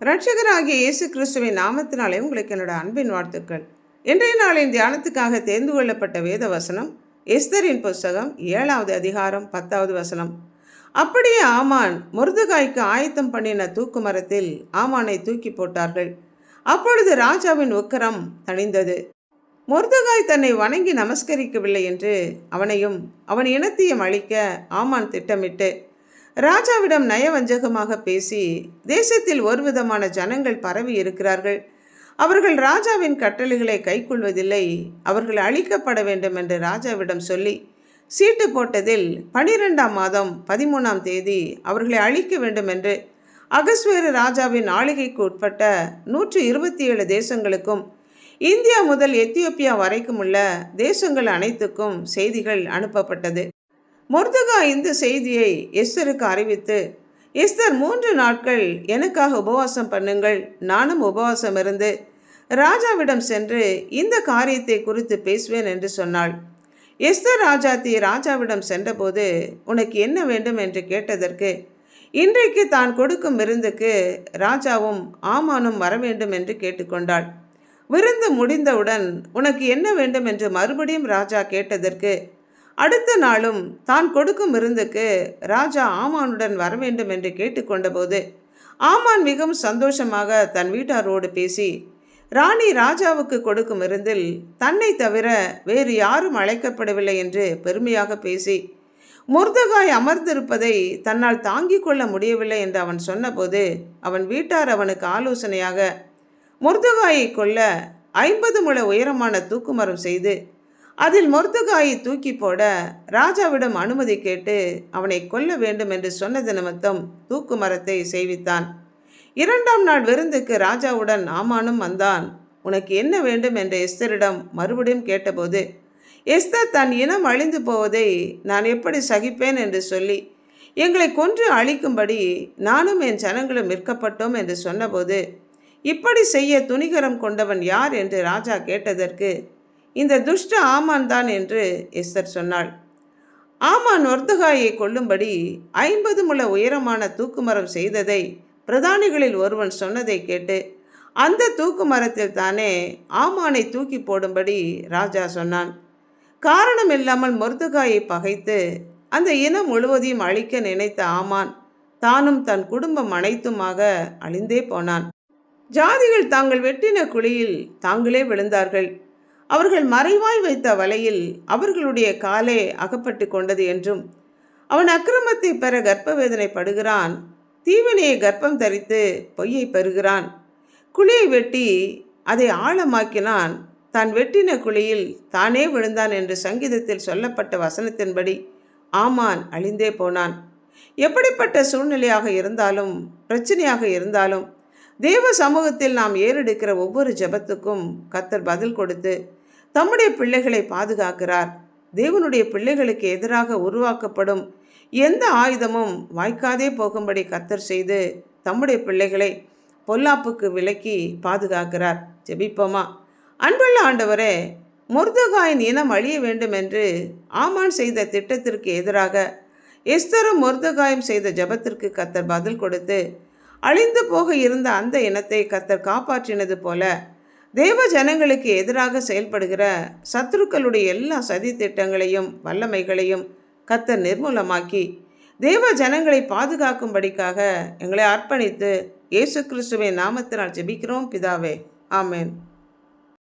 இரட்சகராகிய இயேசு கிறிஸ்துவின் நாமத்தினாலே உங்களுக்கு என்னோட அன்பின் வாழ்த்துக்கள். இன்றைய நாளின் தியானத்துக்காக தேர்ந்து கொள்ளப்பட்ட வேத வசனம் எஸ்தரின் புஸ்தகம் 7வது அதிகாரம் 10வது வசனம். அப்படியே ஆமான் மொர்தெகாய்க்கு ஆயத்தம் பண்ணின தூக்கு மரத்தில் ஆமானை தூக்கி போட்டார்கள். அப்பொழுது ராஜாவின் உக்கிரம் தணிந்தது. மொர்தெகாய் தன்னை வணங்கி நமஸ்கரிக்கவில்லை என்று அவனையும் அவன் இனத்தையும் அழிக்க ஆமான் திட்டமிட்டு ராஜாவிடம் நயவஞ்சகமாக பேசி, தேசத்தில் ஒரு விதமான ஜனங்கள் பரவி இருக்கிறார்கள், அவர்கள் ராஜாவின் கட்டளைகளை கைக்கொள்வதில்லை, அவர்கள் அழிக்கப்பட வேண்டும் என்று ராஜாவிடம் சொல்லி சீட்டு போட்டதில் 12ஆம் மாதம் 13ஆம் தேதி அவர்களை அழிக்க வேண்டும் என்று அகஸ்வேரு ராஜாவின் ஆளுகைக்கு உட்பட்ட 127 தேசங்களுக்கும் இந்தியா முதல் எத்தியோப்பியா வரைக்கும் உள்ள தேசங்கள் அனைத்துக்கும் செய்திகள் அனுப்பப்பட்டது. மொர்தெகாய் இந்த செய்தியை எஸ்தருக்கு அறிவித்து, எஸ்தர் 3 நாட்கள் எனக்காக உபவாசம் பண்ணுங்கள், நானும் உபவாசம் இருந்து ராஜாவிடம் சென்று இந்த காரியத்தை குறித்து பேசுவேன் என்று சொன்னாள். எஸ்தர் ராஜாத்தி ராஜாவிடம் சென்றபோது, உனக்கு என்ன வேண்டும் என்று கேட்டதற்கு, இன்றைக்கு தான் கொடுக்கும் விருந்துக்கு ராஜாவும் ஆமானும் வர வேண்டும் என்று கேட்டுக்கொண்டாள். விருந்து முடிந்தவுடன் உனக்கு என்ன வேண்டும் என்று மறுபடியும் ராஜா கேட்டதற்கு, அடுத்த நாளும் தான் கொடுக்கும் விருந்துக்கு ராஜா ஆமானுடன் வர வேண்டும் என்று கேட்டுக்கொண்டபோது ஆமான் மிகவும் சந்தோஷமாக தன் வீட்டாரோடு பேசி, ராணி ராஜாவுக்கு கொடுக்கும் விருந்தில் தன்னை தவிர வேறு யாரும் அழைக்கப்படவில்லை என்று பெருமையாக பேசி, மொர்தெகாய் அமர்ந்திருப்பதை தன்னால் தாங்கிக் கொள்ள முடியவில்லை என்று அவன் சொன்னபோது அவன் வீட்டார் அவனுக்கு ஆலோசனையாக மொர்தெகாயை கொல்ல 50 முழ உயரமான தூக்குமரம் செய்து அதில் மொர்தெகாயை தூக்கி போட ராஜாவிடம் அனுமதி கேட்டு அவனை கொல்ல வேண்டும் என்று சொன்னது நிமித்தம் தூக்கு மரத்தை செய்வித்தான். 2ஆம் நாள் விருந்துக்கு ராஜாவுடன் ஆமானும் வந்தான். உனக்கு என்ன வேண்டும் என்று எஸ்தரிடம் மறுபடியும் கேட்டபோது, எஸ்தர் தன் இனம் அழிந்து போவதை நான் எப்படி சகிப்பேன் என்று சொல்லி எங்களை கொன்று அழிக்கும்படி நானும் என் ஜனங்களும் விற்கப்பட்டோம் என்று சொன்னபோது, இப்படி செய்ய துணிகரம் கொண்டவன் யார் என்று ராஜா கேட்டதற்கு, இந்த துஷ்ட ஆமான் தான் என்று எஸ்தர் சொன்னாள். ஆமான் மொர்தெகாயை கொல்லும்படி 50 முழ உயரமான தூக்குமரம் செய்ததை பிரதானிகளில் ஒருவன் சொன்னதை கேட்டு அந்த தூக்கு மரத்தில் தானே ஆமானை தூக்கி போடும்படி ராஜா சொன்னான். காரணம் இல்லாமல் மொர்தெகாயை பகைத்து அந்த இனம் முழுவதையும் அழிக்க நினைத்த ஆமான் தானும் தன் குடும்பம் அனைத்துமாக அழிந்தே போனான். ஜாதிகள் தாங்கள் வெட்டின குழியில் தாங்களே விழுந்தார்கள், அவர்கள் மறைவாய் வைத்த வலையில் அவர்களுடைய காலே அகப்பட்டு கொண்டது என்றும், அவன் அக்கிரமத்தை பெற கர்ப்பவேதனை படுகிறான், தீவினையை கர்ப்பம் தரித்து பொய்யை பெறுகிறான், குழியை வெட்டி அதை ஆழமாக்கினான், தான் வெட்டின குழியில் தானே விழுந்தான் என்று சங்கீதத்தில் சொல்லப்பட்ட வசனத்தின்படி ஆமான் அழிந்தே போனான். எப்படிப்பட்ட சூழ்நிலையாக இருந்தாலும் பிரச்சனையாக இருந்தாலும் தேவ சமூகத்தில் நாம் ஏறெடுக்கிற ஒவ்வொரு ஜெபத்துக்கும் கர்த்தர் பதில் கொடுத்து தம்முடைய பிள்ளைகளை பாதுகாக்கிறார். தேவனுடைய பிள்ளைகளுக்கு எதிராக உருவாக்கப்படும் எந்த ஆயுதமும் வாய்க்காதே போகும்படி கர்த்தர் செய்து தம்முடைய பிள்ளைகளை பொல்லாப்புக்கு விலக்கி பாதுகாக்கிறார். ஜெபிப்போமா. அன்புள்ள ஆண்டவரே, மொர்தெகாயின் இனம் அழிய வேண்டும் என்று ஆமான் செய்த திட்டத்திற்கு எதிராக எஸ்தரும் மொர்தெகாயும் செய்த ஜெபத்திற்கு கர்த்தர் பதில் கொடுத்து அழிந்து போக இருந்த அந்த இனத்தை கர்த்தர் காப்பாற்றினது போல தேவ ஜனங்களுக்கு எதிராக செயல்படுகிற சத்துருக்களுடைய எல்லா சதி திட்டங்களையும் வல்லமைகளையும் கர்த்தர் நிர்மூலமாக்கி தேவ ஜனங்களை பாதுகாக்கும்படிக்காக எங்களை அர்ப்பணித்து இயேசு கிறிஸ்துவின் நாமத்தினால் ஜெபிக்கிறோம் பிதாவே. ஆமென்.